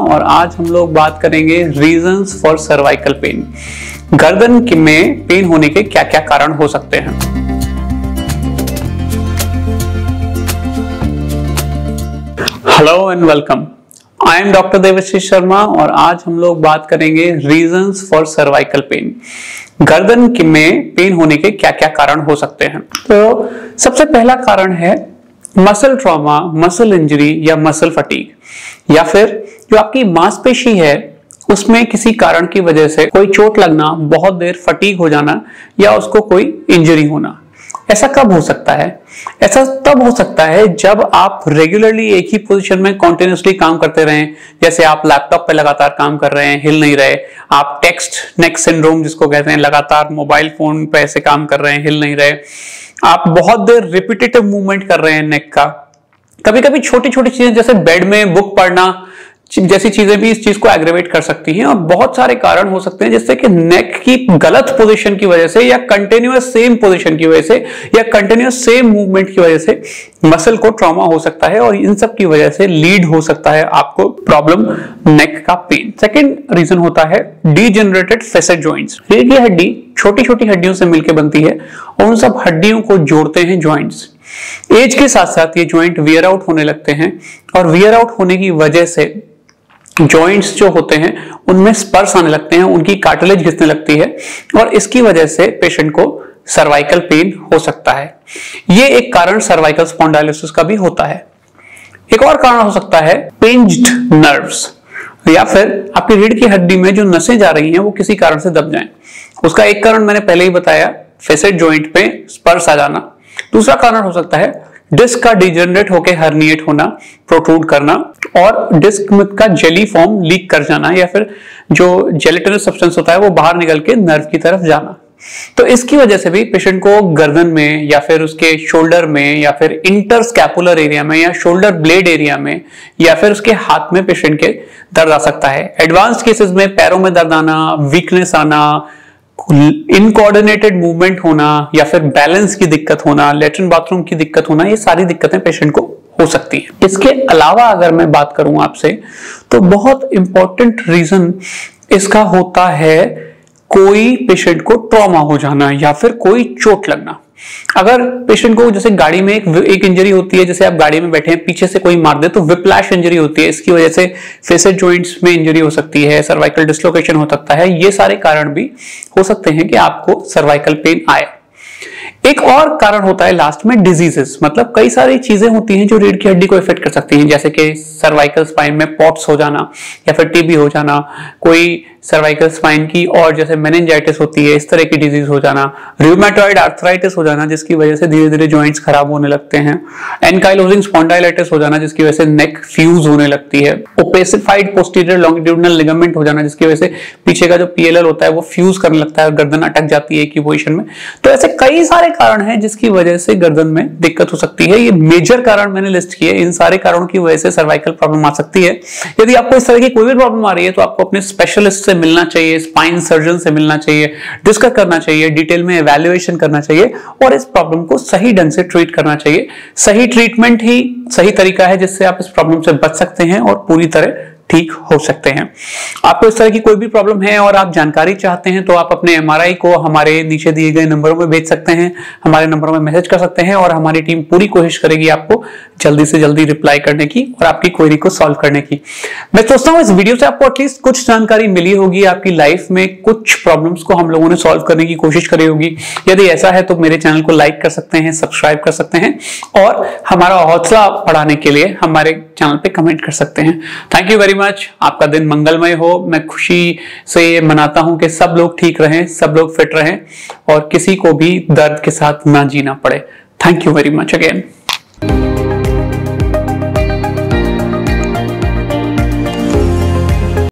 और आज हम लोग बात करेंगे रीजंस फॉर सर्वाइकल पेन। गर्दन में पेन होने के क्या क्या कारण हो सकते हैं। Hello and welcome, I am doctor Devshree Sharma और आज हम लोग बात करेंगे रीजंस फॉर सर्वाइकल पेन। गर्दन में पेन होने के क्या क्या कारण हो सकते हैं। तो सबसे पहला कारण है मसल ट्रॉमा, मसल इंजरी या मसल फटीग, या फिर जो आपकी मांसपेशी है उसमें किसी कारण की वजह से कोई चोट लगना, बहुत देर फटीग हो जाना या उसको कोई इंजरी होना। ऐसा कब हो सकता है? ऐसा तब हो सकता है जब आप रेगुलरली एक ही पोजीशन में कॉन्टिन्यूसली काम करते रहें। जैसे आप लैपटॉप पे लगातार काम कर रहे हैं, हिल नहीं रहे। आप टेक्स्ट नेक सिंड्रोम जिसको कहते हैं, लगातार मोबाइल फोन पे ऐसे काम कर रहे हैं, हिल नहीं रहे। आप बहुत देर रिपीटेटिव मूवमेंट कर रहे हैं नेक का। कभी कभी छोटी छोटी चीजें जैसे बेड में बुक पढ़ना जैसी चीजें भी इस चीज को एग्रेवेट कर सकती हैं। और बहुत सारे कारण हो सकते हैं जिससे कि नेक की गलत पोजीशन की वजह से या कंटिन्यूअस सेम पोजीशन की वजह से या कंटिन्यूअस सेम मूवमेंट की वजह से मसल को ट्रॉमा हो सकता है और इन सब की वजह से लीड हो सकता है आपको प्रॉब्लम नेक का पेन। सेकेंड रीजन होता है डीजेनरेटेड फेसेट जॉइंट्स। रीढ़ की हड्डी छोटी छोटी हड्डियों से मिलकर बनती है और उन सब हड्डियों को जोड़ते हैं जॉइंट्स। एज के साथ साथ ये जॉइंट वियर आउट होने लगते हैं और वियर आउट होने की वजह से जॉइंट्स जो होते हैं उनमें स्पर्श आने लगते हैं, उनकी कार्टिलेज घिसने लगती है और इसकी वजह से पेशेंट को सर्वाइकल पेन हो सकता है। ये एक कारण सर्वाइकल स्पॉन्डाइलिसिस का भी होता है। एक और कारण हो सकता है पिंज्ड नर्व्स, या फिर आपकी रीढ़ की हड्डी में जो नसें जा रही हैं वो किसी कारण से दब जाएं। उसका एक कारण मैंने पहले ही बताया, फेसेट जॉइंट पे स्पर्श आ जाना। दूसरा कारण हो सकता है डिस्क का डिजेनरेट होकर हर्निएट होना, प्रोट्रूड करना और डिस्क का जेली फॉर्म लीक कर जाना, या फिर जो जेलेटिनस सब्सटेंस होता है वो बाहर निकल के नर्व की तरफ जाना। तो इसकी वजह से भी पेशेंट को गर्दन में या फिर उसके शोल्डर में या फिर इंटरस्कैपुलर एरिया में या शोल्डर ब्लेड एरिया में या फिर उसके हाथ में पेशेंट के दर्द आ सकता है। एडवांस केसेस में पैरों में दर्द आना, वीकनेस आना, इनकोऑर्डिनेटेड मूवमेंट होना या फिर बैलेंस की दिक्कत होना, लैट्रिन बाथरूम की दिक्कत होना, ये सारी दिक्कतें पेशेंट को हो सकती है। इसके अलावा अगर मैं बात करूं आपसे तो बहुत इंपॉर्टेंट रीजन इसका होता है कोई पेशेंट को ट्रॉमा हो जाना या फिर कोई चोट लगना। अगर पेशेंट को जैसे गाड़ी में एक इंजरी होती है, जैसे आप गाड़ी में बैठे हैं, पीछे से कोई मार दे तो विप्लैश इंजरी होती है। इसकी वजह से फेसेट जॉइंट्स में इंजरी हो सकती है, सर्वाइकल डिस्लोकेशन हो सकता है। ये सारे कारण भी हो सकते हैं कि आपको सर्वाइकल पेन आए। एक और कारण होता है लास्ट में डिजीजेस, मतलब कई सारी चीजें होती हैं जो रीढ़ की हड्डी को इफेक्ट कर सकती हैं, जैसे कि सर्वाइकल स्पाइन में पॉट्स हो जाना या फिर टीबी हो जाना, कोई सर्वाइकल स्पाइन की और जैसे मेनिंजाइटिस होती है इस तरह की डिजीज हो जाना, रूमेटॉइड आर्थराइटिस हो जाना जिसकी वजह से धीरे धीरे जॉइंट्स खराब होने लगते हैं, एनकाइलोजिंग स्पॉन्डाइलाइटिस हो जाना जिसकी वजह से नेक फ्यूज होने लगती है, ओपेसिफाइड पोस्टीरियर लॉन्गिट्यूडिनल लिगामेंट हो जाना जिसकी वजह से पीछे का जो पीएलएल होता है वो फ्यूज करने लगता है और गर्दन अटक जाती है एक ही पोजीशन में। तो ऐसे कई सारे कारण हैं जिसकी वजह से गर्दन में दिक्कत हो सकती है। ये मेजर कारण मैंने लिस्ट किए, इन सारे कारणों की वजह से सर्वाइकल प्रॉब्लम आ सकती है। यदि आपको इस तरह की कोई भी प्रॉब्लम आ रही है तो आपको अपने स्पेशलिस्ट से मिलना चाहिए, स्पाइन सर्जन से मिलना चाहिए, डिस्कस करना चाहिए, डिटेल में एवैल्यूएशन करना चाहिए और इस प्रॉब्लम को सही ढंग से ट्रीट करना चाहिए। सही ट्रीटमेंट ही सही तरीका है जिससे आप इस प्रॉब्लम से बच सकते हैं और पूरी तरह ठीक हो सकते हैं। आपको इस तरह की कोई भी प्रॉब्लम है और आप जानकारी चाहते हैं तो आप अपने एमआरआई को हमारे नीचे दिए गए नंबरों में भेज सकते हैं, हमारे नंबरों में मैसेज कर सकते हैं और हमारी टीम पूरी कोशिश करेगी आपको जल्दी से जल्दी रिप्लाई करने की और आपकी क्वेरी को सॉल्व करने की। मैं सोचता हूँ इस वीडियो से आपको एटलीस्ट कुछ जानकारी मिली होगी, आपकी लाइफ में कुछ प्रॉब्लम्स को हम लोगों ने सॉल्व करने की कोशिश करी होगी। यदि ऐसा है तो मेरे चैनल को लाइक कर सकते हैं, सब्सक्राइब कर सकते हैं और हमारा हौसला बढ़ाने के लिए हमारे चैनल पे कमेंट कर सकते हैं। Thank you very much. आपका दिन मंगलमय हो। मैं खुशी से ये मनाता हूं कि सब लोग ठीक रहें, सब लोग फिट रहें और किसी को भी दर्द के साथ ना जीना पड़े। Thank you very much again.